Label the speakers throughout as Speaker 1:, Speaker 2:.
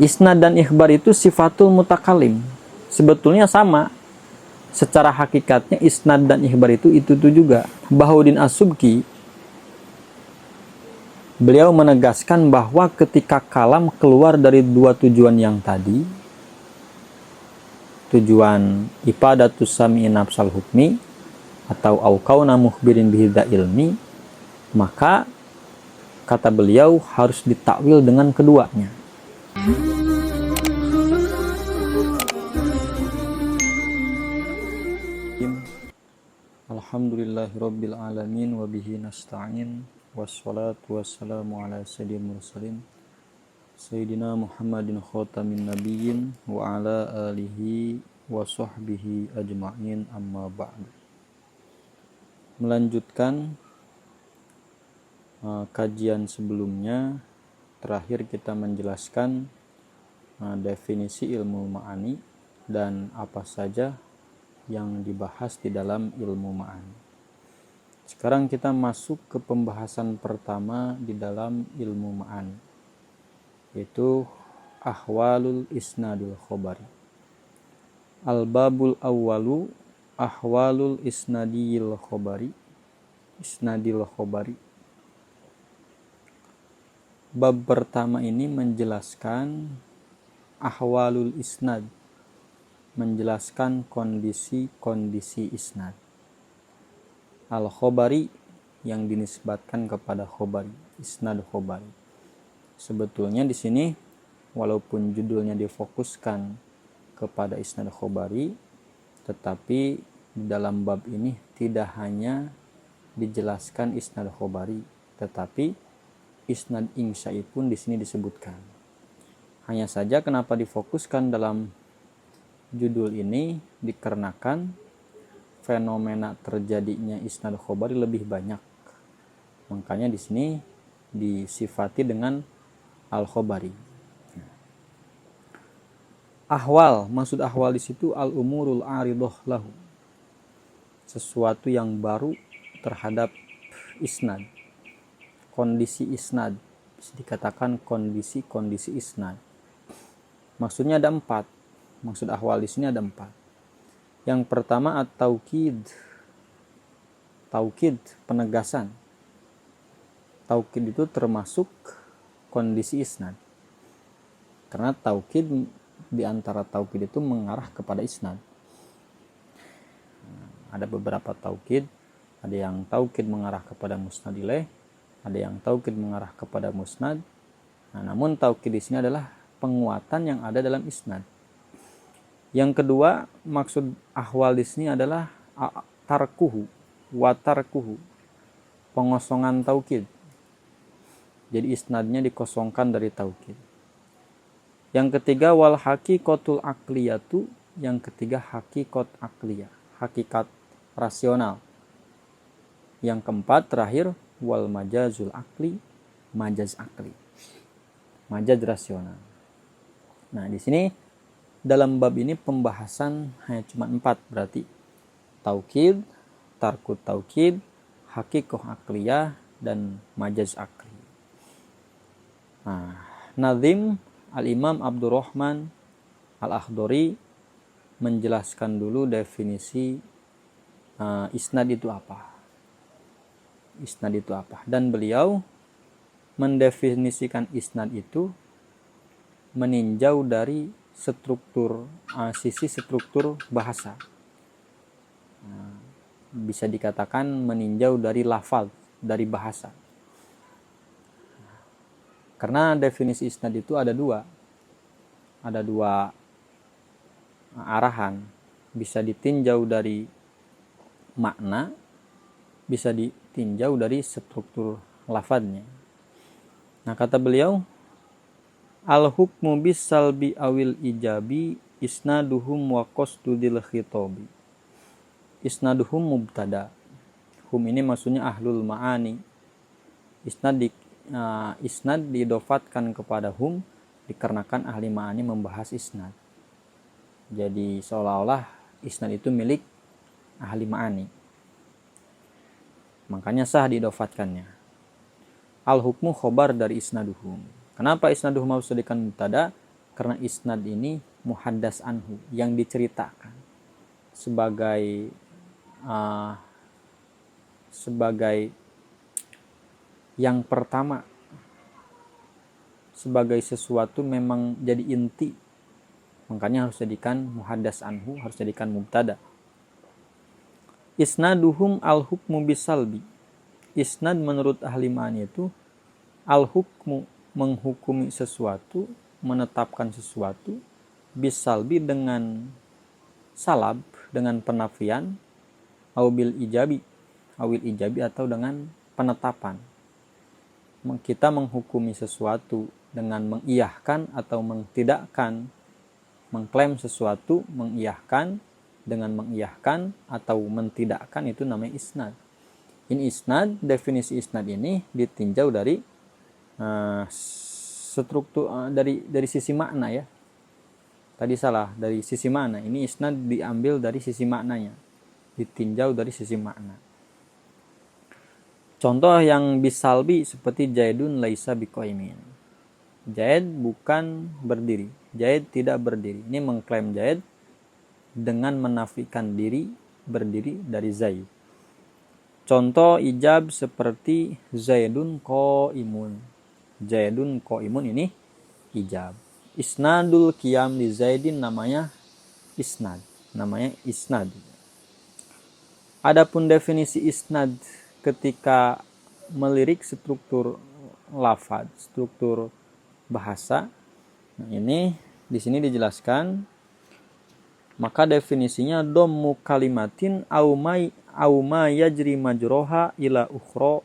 Speaker 1: Isnad dan ikhbar itu sifatul mutakalim. Sebetulnya sama. Secara hakikatnya isnad dan ikhbar itu juga. Bahuddin As-Subki beliau menegaskan bahwa ketika kalam keluar dari dua tujuan yang tadi, tujuan ifadatus sami'i nafsal hukmi atau aukauna mukhbirin bihidda ilmi, maka kata beliau harus ditakwil dengan keduanya. Alhamdulillahirabbil alamin wa bihi nasta'in wassalatu wassalamu ala sayyidil mursalin sayyidina Muhammadin khatamin nabiyyin wa ala alihi wa sahbihi ajma'in, amma ba'du. Melanjutkan kajian sebelumnya, terakhir kita menjelaskan definisi ilmu ma'ani dan apa saja yang dibahas di dalam ilmu ma'ani. Sekarang kita masuk ke pembahasan pertama di dalam ilmu ma'ani, yaitu ahwalul isnadil khobari. Al-babul awwalu ahwalul isnadil khobari. Isnadil khobari. Bab pertama ini menjelaskan ahwalul isnad, menjelaskan kondisi-kondisi isnad. Al-khobari yang dinisbatkan kepada khobari, isnad khobari. Sebetulnya di sini walaupun judulnya difokuskan kepada isnad khobari, tetapi di dalam bab ini tidak hanya dijelaskan isnad khobari, tetapi isnad insya'i pun di sini disebutkan. Hanya saja kenapa difokuskan dalam judul ini, dikarenakan fenomena terjadinya isnad khobari lebih banyak. Makanya di sini disifati dengan al-khobari. Ahwal, maksud ahwal di situ al-umurul aridoh lahu, sesuatu yang baru terhadap isnad. Kondisi isnad, bisa dikatakan kondisi-kondisi isnad. Maksudnya ada 4. Maksud ahwal di sini ada 4. Yang pertama at-taukid. Taukid, penegasan. Taukid itu termasuk kondisi isnad. Karena taukid, di antara taukid itu mengarah kepada isnad. Ada beberapa taukid, ada yang taukid mengarah kepada musnad ilaih, ada yang taukid mengarah kepada musnad. Namun taukid di sini adalah penguatan yang ada dalam isnad. Yang kedua, maksud ahwal di sini adalah tarkuhu wa tarkuhu, pengosongan taukid. Jadi isnadnya dikosongkan dari taukid. Yang ketiga, wal haqiqatul aqliyatu, yang ketiga hakikat akliyah, hakikat rasional. Yang keempat terakhir, wal majazul akli, majaz akli, majaz rasional. Nah, di sini dalam bab ini pembahasan hanya cuma 4, berarti taukid, tarkut taukid, haqiqah akliyah, dan majaz akli. Nah, Nazim Al-Imam Abdurrahman Al-Akhdari menjelaskan dulu definisi isnad itu apa. Isnad itu apa? Dan beliau mendefinisikan isnad itu meninjau dari sisi struktur bahasa. Bisa dikatakan meninjau dari lafaz, dari bahasa. Karena definisi isnad itu ada dua arahan. Bisa ditinjau dari makna, bisa ditinjau dari struktur lafadznya. Nah, kata beliau, al-hukmu bis salbi awil ijabi isnaduhum wa qasdudil khitabi. Isnaduhum mubtada. Hum ini maksudnya ahlul ma'ani. Isnad didofatkan kepada hum dikarenakan ahli ma'ani membahas isnad. Jadi seolah-olah isnad itu milik ahli ma'ani. Makanya sah didofatkannya. Al-hukmu khobar dari isnaduhum. Kenapa isnaduhum harus dijadikan mubtada? Karena isnad ini muhaddas anhu, yang diceritakan sebagai yang pertama, sebagai sesuatu memang jadi inti, makanya harus jadikan muhaddas anhu, harus jadikan mubtada. Isnaduhum al-hukmu bisalbi. Isnad menurut ahli ma'ani itu al-hukmu, menghukumi sesuatu, menetapkan sesuatu, bisalbi dengan salab, dengan penafian, awil ijabi atau dengan penetapan. Kita menghukumi sesuatu dengan mengiyahkan atau mentidakkan, mengklaim sesuatu, mengiyahkan dengan mengiyahkan atau mentidakkan, itu namanya isnad. Ini isnad, definisi isnad ini ditinjau dari struktur, dari sisi makna ya. Tadi salah, dari sisi makna. Ini isnad diambil dari sisi maknanya, ditinjau dari sisi makna. Contoh yang bisalbi seperti Zaidun laisa biqaimin. Zaid bukan berdiri. Zaid tidak berdiri. Ini mengklaim Zaid dengan menafikan diri berdiri dari Zaid. Contoh ijab seperti Zaidun qaimun. Zaidun qaimun ini ijab. Isnadul qiyam li Zaidin namanya isnad. Adapun definisi isnad ketika melirik struktur lafaz, struktur bahasa. Nah, ini di sini dijelaskan. Maka definisinya dhammu kalimatin au ma yajri majroha ila ukhra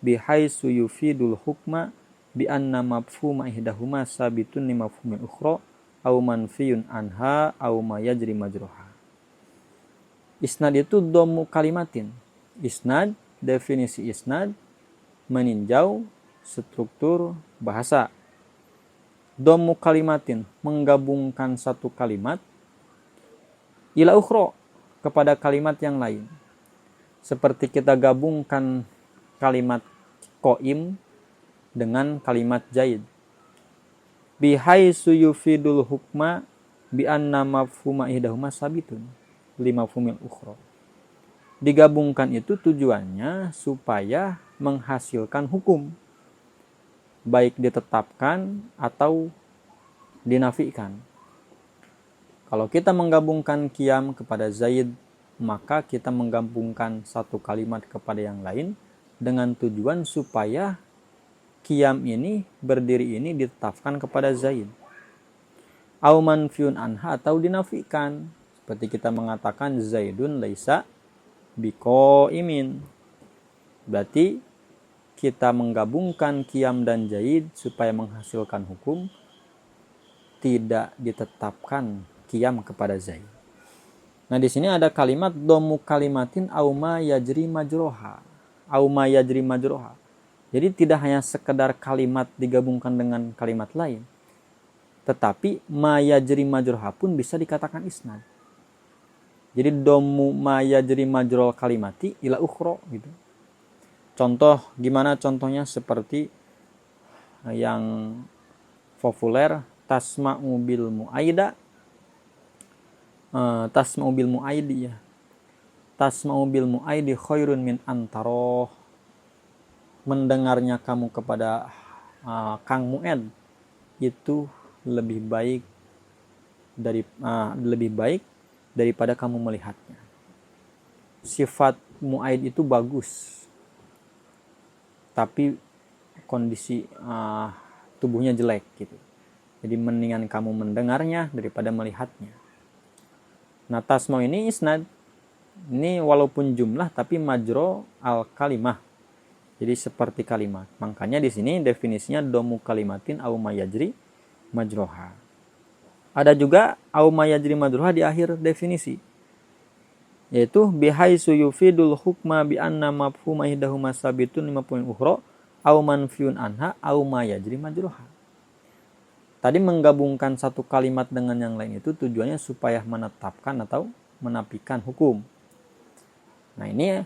Speaker 1: bihaitsu yufidul hukma bi anna mafhuma ihdahuma sabitun li mafhumil ukhra au manfiyun anha au ma yajri majroha. Isnad itu dhammu kalimatin. Isnad, definisi isnad meninjau struktur bahasa. Dhammu kalimatin, menggabungkan satu kalimat ila ukhra, kepada kalimat yang lain. Seperti kita gabungkan kalimat qaim dengan kalimat Zaid. Bihaitsu yufidul hukma bi anna mafhuma ihdahuma sabitun li mafhumil ukhra. Digabungkan itu tujuannya supaya menghasilkan hukum, baik ditetapkan atau dinafikan. Kalau kita menggabungkan qiyam kepada Zaid, maka kita menggabungkan satu kalimat kepada yang lain dengan tujuan supaya qiyam ini, berdiri ini ditetapkan kepada Zaid. Au manfiun anha, atau dinafikan. Seperti kita mengatakan Zaidun laisa biqaimin. Berarti kita menggabungkan qiyam dan Zaid supaya menghasilkan hukum, tidak ditetapkan qiyam kepada Zaid. Nah, di sini ada kalimat dhammu kalimatin au ma yajri majroha. Jadi tidak hanya sekedar kalimat digabungkan dengan kalimat lain, tetapi ma yajri majroha pun bisa dikatakan isnad. Jadi dhammu ma yajri majrol kalimati ila ukhra gitu. Contoh, gimana contohnya? Seperti yang populer, tasma'u bil mu'aida. Tasma'u bil mu'aidi ya. Tasma'u bil mu'aidi khairun min antaro. Mendengarnya kamu kepada Kang Mu'ed itu lebih baik daripada kamu melihatnya. Sifat mu'aid itu bagus, tapi kondisi tubuhnya jelek gitu. Jadi mendingan kamu mendengarnya daripada melihatnya. Nah, tasma ini isnad. Ini walaupun jumlah tapi majro al kalimah. Jadi seperti kalimat. Makanya di sini definisinya dhammu kalimatin au ma yajri majroha. Ada juga au ma yajri majroha di akhir definisi, yaitu bihaitsu yufidul hukma bi anna mafhuma ihdahuma sabitun 50 ukhra au manfiun anha au ma yajri majroha. Tadi menggabungkan satu kalimat dengan yang lain itu tujuannya supaya menetapkan atau menafikan hukum. Nah, ini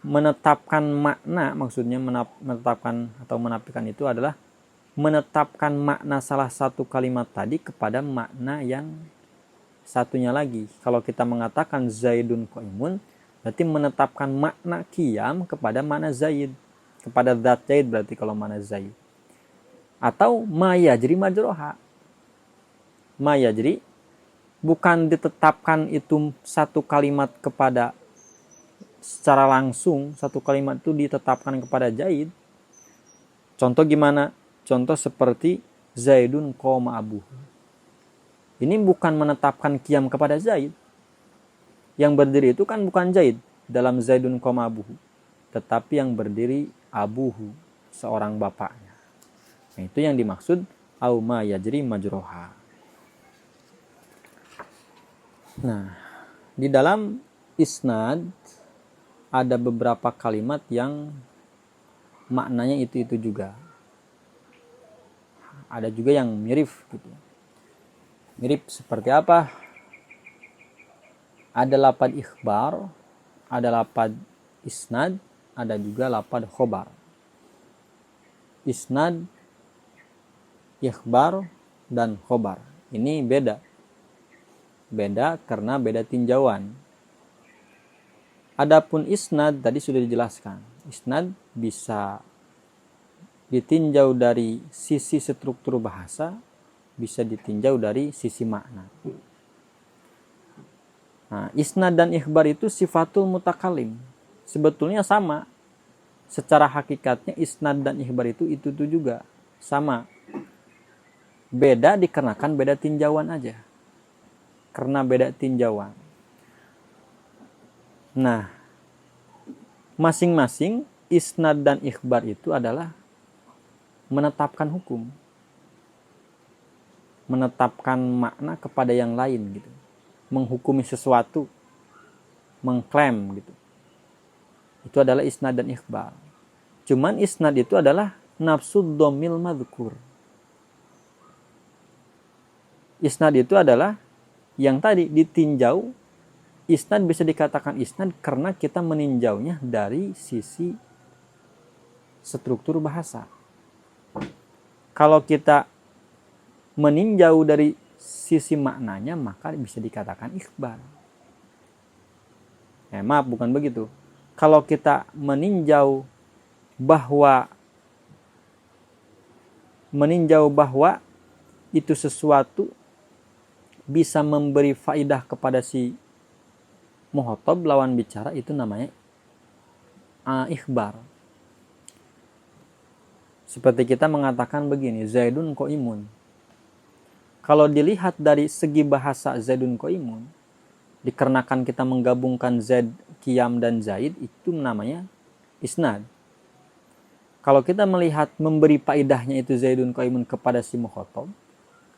Speaker 1: menetapkan makna, maksudnya menetapkan atau menafikan itu adalah menetapkan makna salah satu kalimat tadi kepada makna yang satunya lagi. Kalau kita mengatakan Zaidun qaimun, berarti menetapkan makna qiyam kepada makna Zaid, kepada zat Zaid berarti kalau makna Zaid. Atau ma yajri majroha. Ma yajri bukan ditetapkan itu satu kalimat kepada secara langsung, satu kalimat itu ditetapkan kepada Zaid. Contoh gimana? Contoh seperti Zaidun qoma abuhu. Ini bukan menetapkan qiyam kepada Zaid. Yang berdiri itu kan bukan Zaid dalam Zaidun qoma abuhu, tetapi yang berdiri abuhu, seorang bapaknya. Nah, itu yang dimaksud au ma yajri majroha. Nah, di dalam isnad ada beberapa kalimat yang maknanya itu juga. Ada juga yang mirip gitu. Mirip seperti apa? Ada lapad ikhbar, ada lapad isnad, ada juga lapad khobar. Isnad, ikhbar, dan khobar. Ini beda. Beda karena beda tinjauan. Adapun isnad tadi sudah dijelaskan. Isnad bisa ditinjau dari sisi struktur bahasa, bisa ditinjau dari sisi makna. Nah, isnad dan ikhbar itu sifatul mutakalim. Sebetulnya sama. Secara hakikatnya isnad dan ikhbar itu juga sama. Beda dikarenakan beda tinjauan aja. Karena beda tinjauan. Nah, masing-masing isnad dan ikhbar itu adalah menetapkan hukum. Menetapkan makna kepada yang lain gitu. Menghukumi sesuatu, mengklaim gitu. Itu adalah isnad dan ikhbar. Cuman isnad itu adalah nafsud dhamil madhkur. Isnad itu adalah yang tadi ditinjau. Isnad bisa dikatakan isnad karena kita meninjaunya dari sisi struktur bahasa. Kalau kita meninjau dari sisi maknanya, maka bisa dikatakan ikhbar. Maaf, bukan begitu. Kalau kita meninjau bahwa itu sesuatu bisa memberi faidah kepada si muhotob, lawan bicara, itu namanya ikhbar. Seperti kita mengatakan begini, Zaidun qaimun. Kalau dilihat dari segi bahasa Zaidun qaimun, dikarenakan kita menggabungkan Zaid, qiyam dan Zaid, itu namanya isnad. Kalau kita melihat memberi faedahnya itu Zaidun qaimun kepada si mukhatab,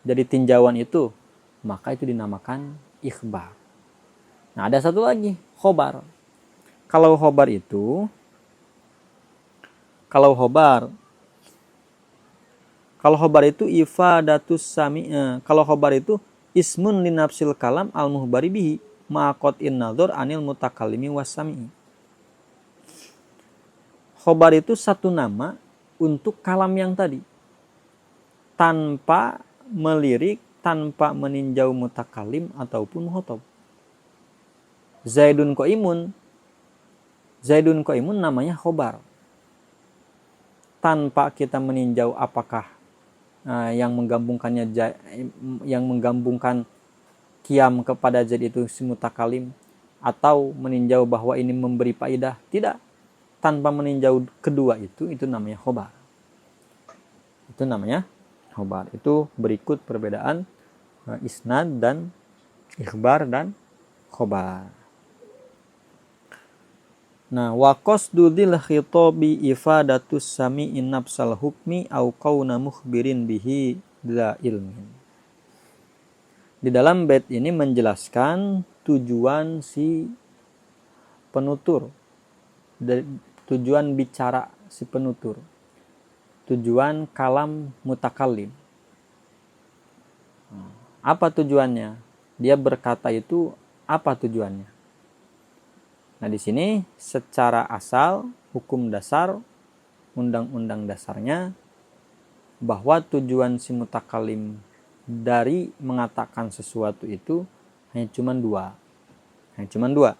Speaker 1: dari tinjauan itu, maka itu dinamakan ikhbar. Nah, ada satu lagi, khobar. Kalau khobar itu ifadatus sami. Kalau khobar itu ismun linafsil kalam al muhbari bihi maqatin nadhar anil mutakallimi wasami. Khobar itu satu nama untuk kalam yang tadi, tanpa melirik, tanpa meninjau mutakallim ataupun muhotob. Zaidun qaimun namanya khobar, tanpa kita meninjau apakah yang menggabungkan qiyam kepada Zaid itu si mutakalim, atau meninjau bahwa ini memberi faedah. Tidak, tanpa meninjau kedua itu namanya khobar. Itu berikut perbedaan isnad dan ikhbar dan khobar. Nah, wa qasdu dzil khitabi ifadatus sami'in nafsal hukmi au qauna mukhbirin bihi dza ilmin. Di dalam bait ini menjelaskan tujuan si penutur, tujuan bicara si penutur, tujuan kalam mutakallim. Apa tujuannya? Dia berkata itu apa tujuannya? Nah, di sini secara asal hukum dasar, undang-undang dasarnya, bahwa tujuan si mutakalim dari mengatakan sesuatu itu hanya cuma dua.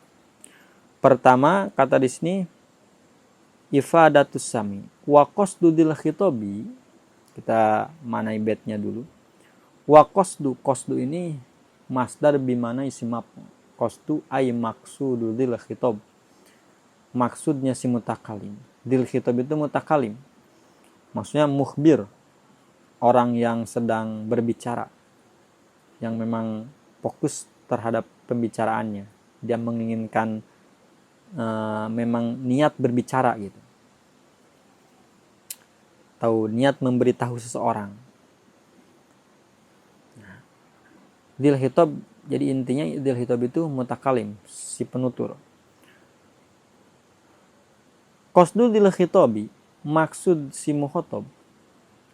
Speaker 1: Pertama, kata di sini ifadatus sami wa qasdu dil khitabi. Kita manai betnya dulu. Wa qasdu ini masdar bimana isim maf'ul. Qasdu ay maqsudu dil khitab. Maksudnya si mutakalim. Dil khitab itu mutakalim. Maksudnya mukhbir, orang yang sedang berbicara, yang memang fokus terhadap pembicaraannya. Dia menginginkan memang niat berbicara gitu, atau niat memberitahu seseorang. Dil khitab, jadi intinya dil khitab itu mutakalim, si penutur. Qasdu dil khitabi, maksud si mukhatab,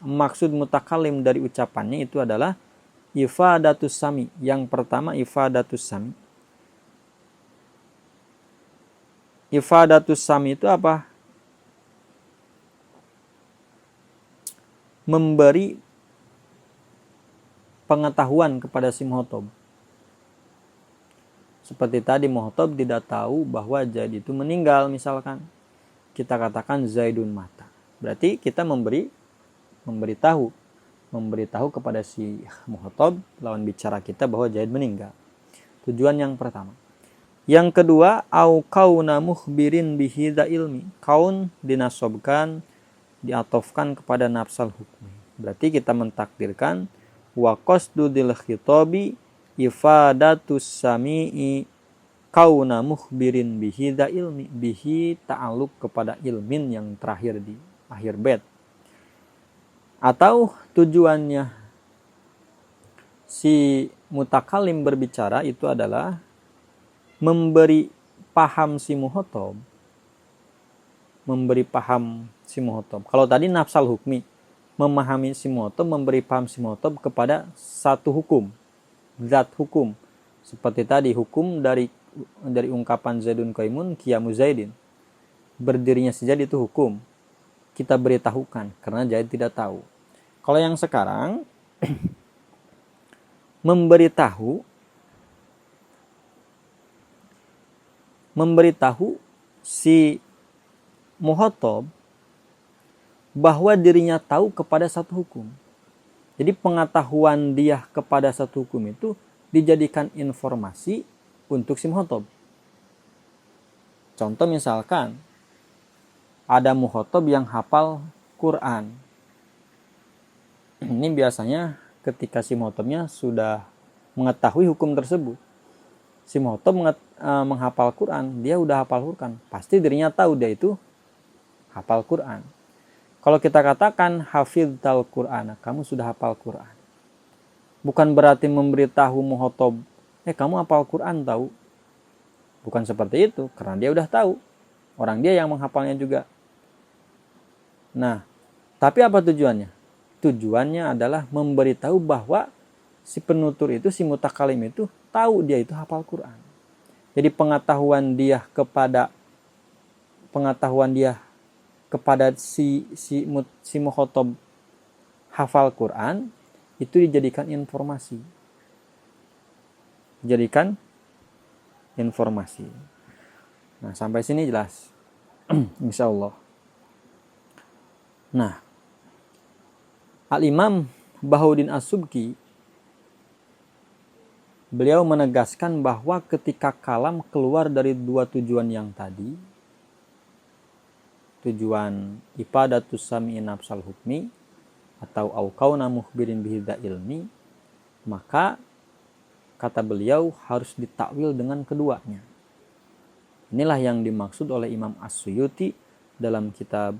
Speaker 1: maksud mutakalim dari ucapannya itu adalah ifadatus sami. Yang pertama ifadatus sami. Ifadatus sami itu apa? Memberi pengetahuan kepada si mukhatab. Seperti tadi mukhatab tidak tahu bahwa Zaid itu meninggal misalkan. Kita katakan Zaidun mata. Berarti kita memberitahu kepada si mukhatab lawan bicara kita bahwa Zaid meninggal. Tujuan yang pertama. Yang kedua, au kauna mukhbirin bihida ilmi. Kaun dinasobkan, diatofkan kepada nafsal hukmi. Berarti kita mentakdirkan wa qasdu dil khitabi ifadatus sami'i kauna mukhbirin bihida ilmi. Bihi ta'aluk kepada ilmin yang terakhir di akhir bait. Atau tujuannya si mutakalim berbicara itu adalah memberi paham si mukhatab. Kalau tadi nafsal hukmi, memahami si mukhatab, memberi paham si mukhatab kepada satu hukum, zat hukum. Seperti tadi hukum dari ungkapan Zaidun qaimun qiyamu Zaidin. Berdirinya si Zaid itu hukum. Kita beritahukan karena Zaid tidak tahu. Kalau yang sekarang memberitahu si mukhatab bahwa dirinya tahu kepada satu hukum. Jadi pengetahuan dia kepada satu hukum itu dijadikan informasi untuk si mukhatab. Contoh misalkan ada mukhatab yang hafal Quran. Ini biasanya ketika si mukhatabnya sudah mengetahui hukum tersebut. Si mukhatab menghafal Quran, dia udah hafal Quran, pasti dirinya tahu dia itu hafal Quran. Kalau kita katakan hafidhal Quran, kamu sudah hafal Quran, bukan berarti memberitahu mukhatab, kamu hafal Quran tahu. Bukan seperti itu, karena dia udah tahu, orang dia yang menghafalnya juga. Nah, tapi apa tujuannya? Tujuannya adalah memberitahu bahwa si penutur itu, si mutakalim itu tahu dia itu hafal Quran. Jadi pengetahuan dia kepada si mukhatab hafal Quran itu dijadikan informasi. Nah, sampai sini jelas. Insyaallah. Nah, Al-Imam Bahaudin As-Subki beliau menegaskan bahwa ketika kalam keluar dari dua tujuan yang tadi, tujuan ifadatus sami'i nafsal hukmi atau au kauna mukhbirin bihida ilmi, maka kata beliau harus ditakwil dengan keduanya. Inilah yang dimaksud oleh Imam As-Suyuti dalam kitab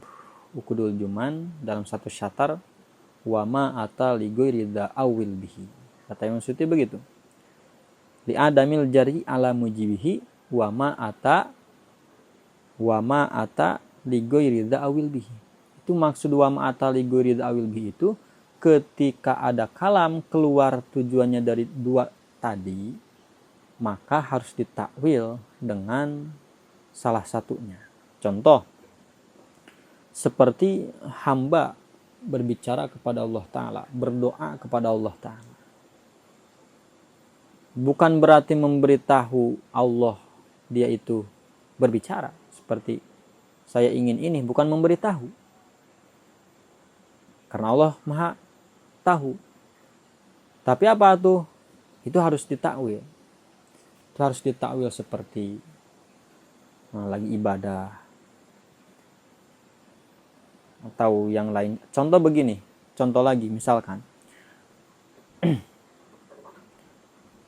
Speaker 1: Uqudul Juman dalam satu syatar wa ma ata li ghairi da'awil bihi. Kata Imam As-Suyuti begitu. Li adamil jari ala mujibihi wa ma ata li ghairi da'awil bihi. Itu maksud wa ma ata li ghairi da'awil bihi itu ketika ada kalam keluar tujuannya dari dua tadi, maka harus ditakwil dengan salah satunya. Contoh seperti hamba berbicara kepada Allah Ta'ala, berdoa kepada Allah Ta'ala. Bukan berarti memberitahu Allah dia itu berbicara. Seperti saya ingin ini, bukan memberitahu. Karena Allah Maha tahu. Tapi apa tuh? Itu harus ditakwil. Itu harus ditakwil seperti lagi ibadah atau yang lain. Contoh begini, contoh lagi misalkan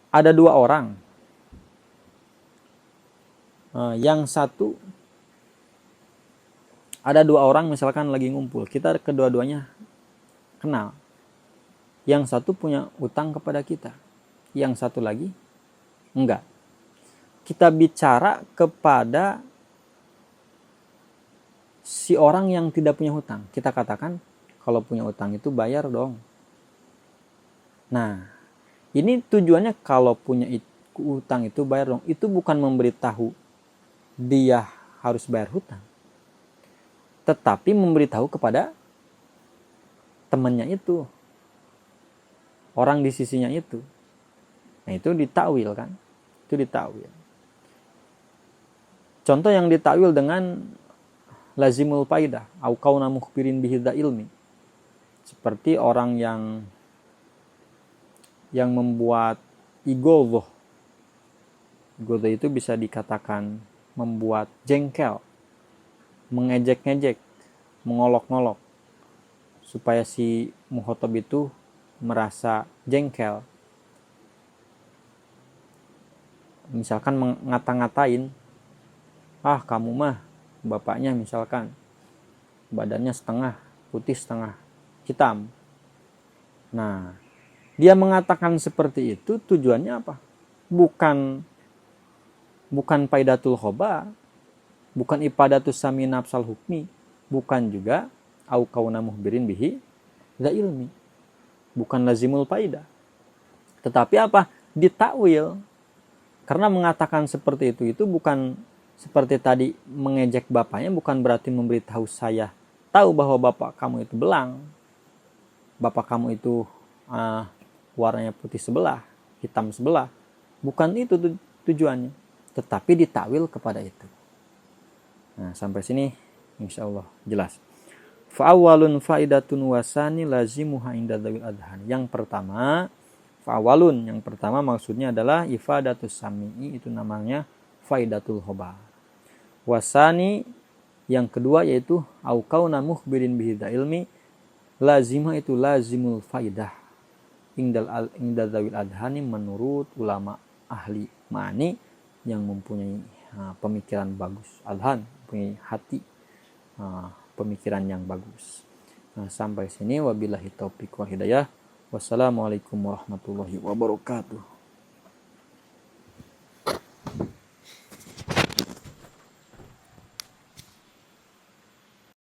Speaker 1: ada dua orang, yang satu ada dua orang misalkan lagi ngumpul, kita kedua-duanya kenal. Yang satu punya utang kepada kita, yang satu lagi enggak. Kita bicara kepada si orang yang tidak punya hutang. Kita katakan kalau punya utang itu bayar dong. Nah, ini tujuannya kalau punya hutang itu bayar dong. Itu bukan memberitahu dia harus bayar hutang, tetapi memberitahu kepada temannya itu, orang di sisinya itu. Nah, itu ditakwil kan? Itu ditakwil. Contoh yang ditakwil dengan lazimul faidah au kauna mukhbirin bihidza ilmi. Seperti orang yang membuat igodhoh. Igodhoh itu bisa dikatakan membuat jengkel, mengejek-ngejek, mengolok-ngolok, supaya si mukhatab itu merasa jengkel. Misalkan ngata-ngatain, kamu mah bapaknya misalkan badannya setengah putih setengah hitam. Nah, dia mengatakan seperti itu tujuannya apa? Bukan faidatul khobar, bukan ifadatus sami nafsal hukmi, bukan juga au kauna muhbirin bihi la ilmi, bukan lazimul faidah. Tetapi apa? Ditakwil. Karena mengatakan seperti itu bukan seperti tadi mengejek bapaknya, bukan berarti memberitahu saya tahu bahwa bapak kamu itu belang, bapak kamu itu warnanya putih sebelah, hitam sebelah. Bukan itu tujuannya, tetapi ditakwil kepada itu. Nah, sampai sini insya Allah jelas. Fa'awalun faidatun wasani lazimuha inda dzawil adhan. Yang pertama, fa'awalun, yang pertama maksudnya adalah ifadatus sami'i, itu namanya faidatul khobar. Wasani, yang kedua yaitu au kauna mukhbirin bihidza ilmi, lazimah itu lazimul faidah inda dzawil adhani, menurut ulama ahli ma'ani yang mempunyai pemikiran bagus. Adhan, mempunyai hati, pemikiran yang bagus. Nah, sampai sini wabillahi taufiq wal hidayah. Wassalamualaikum warahmatullahi wabarakatuh.